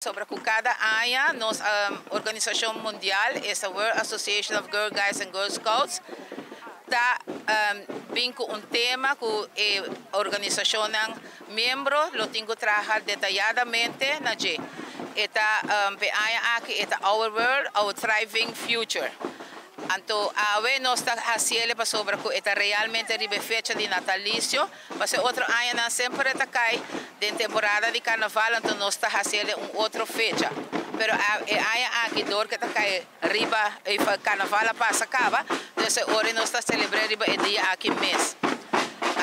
Sobre cada ano, nossa Organização Mundial, essa World Association of Girl Guides and Girl Scouts, está bem com tema que a organização é membro, lo tenho que trabalhar detalhadamente na G. Eta aqui é our world, our thriving future. Então, nós estamos fazendo para sobre que é realmente a fecha de natalício, mas outro ano sempre está cai de temporada de carnaval, então nós estamos fazendo outra fecha. Pero aqui dor que está cai riba e carnaval passa acaba, então hoje nós estamos celebrando o dia aqui mês.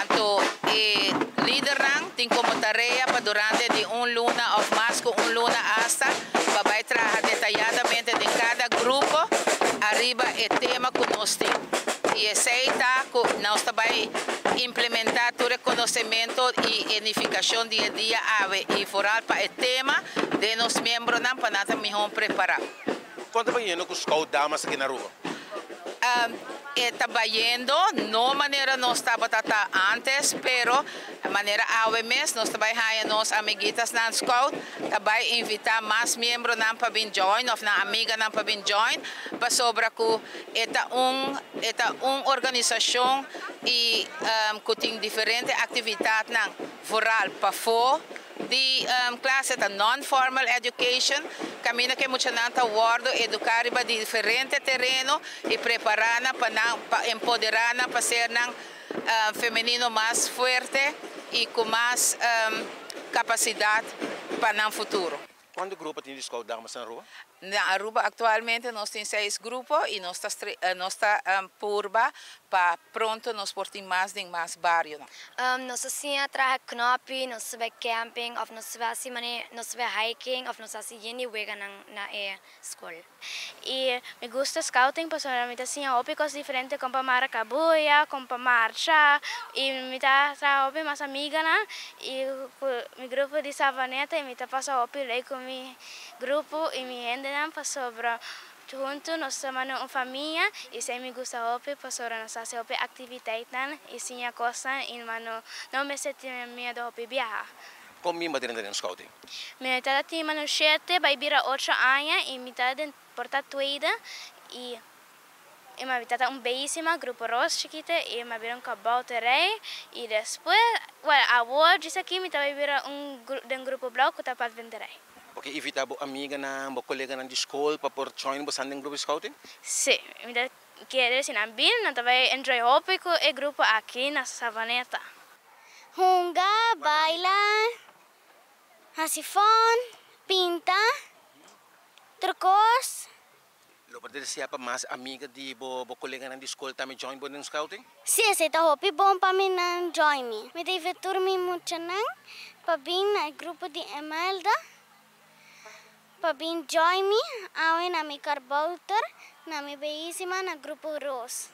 Então, o líder tem como tarefa para durante de luna of março, luna hasta, para trabalhar detalhadamente de cada grupo. Arriba o tema que nós temos. E aceita que nós também implementar todo o conhecimento e edificação dia a dia e foral para o tema de nós membros para nós melhor preparar. Quanto banheiro que os Scout damas aqui na rua? Trabalhando, não maneira nós estava antes, pero maneira ao mês nós trabalhamos nos amiguitas na Scout, também invitar mais membros para vir join, ou na amiga para vir join, para sobre que é organização e que tem diferentes atividades na rural para fora. De classe da non-formal education, caminha que muita nanta wordo educar para diferente terreno e preparar para empoderar para ser feminino mais forte e com mais capacidade para o futuro. Quantos grupos tem de Scout damas na rua? Na Aruba atualmente nós temos 6 grupos e nós estamos purba para pronto nós portamos mais barrio. Nós assim trabalhamos knopi, nós vamos camping, ou nós vamos hiking, ou nós vamos anywhere na escola. E me gusta scouting porque me assim ópicos diferentes como para maracabuia, como para marcha e me tá ópico mais amiga na e meu grupo de Savaneta e me tá passa ópico lá com meu grupo e me rende para sobre junto nós somos uma família e se me gusta ope para sobre nós fazer ope atividade e sim a coisa e não me sente medo ope viajar. Como me dentro do scouting? Me tá tem mano 7 vai virar 8 anos e me tá dentro porta tuida e me tá beíssima grupo rosa chiquita e me viram cabal terrei e depois agora diz aqui me tá vai virar grupo bloco tá para vender. Porque evita a amiga na colega na escola para por join você no grupo scouting? Sim, me dá querer se não bem, não vai enjoy hopi com o grupo aqui na Savaneta. Junga, baila, hasifon, pinta, trucos. Lo pode ser para mais amiga de bo colega na escola também join no scouting? Sim, se tá hopi bom para mim não join me. Me deve turmi muito não, para vir no grupo de Emelda. Para vir join me, ao na mi carbouter, na mi beíssima na grupo Rose.